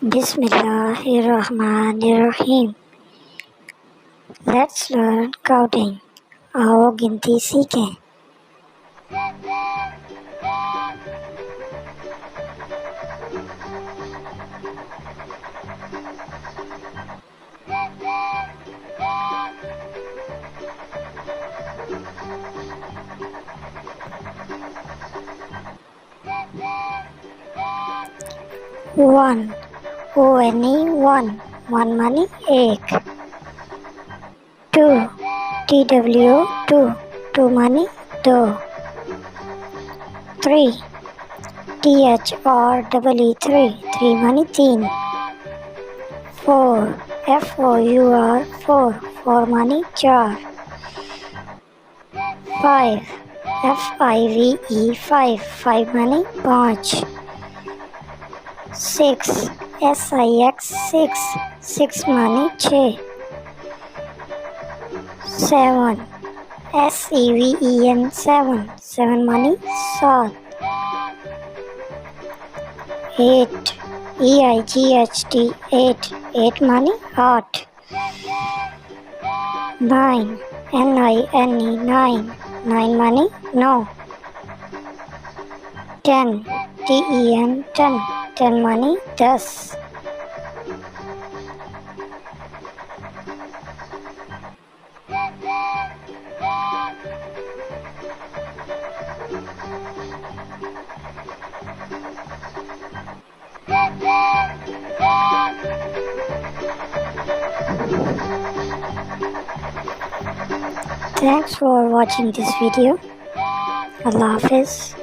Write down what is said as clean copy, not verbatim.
बिस्मिल्लाहिर्रहमानिर्रहीम। Let's learn counting. आओ गिनती सीखें। 1 one, one मानी एक। 2 two मानी दो। 3 three मानी तीन। 4 four मानी चार। 5 five मानी पाँच। 6 six मानी छः। 7 seven मानी सात। 8 eight मानी आठ। 9 nine मानी नौ। 10 ten मानी 10। Thanks for watching this video. Allah Hafiz.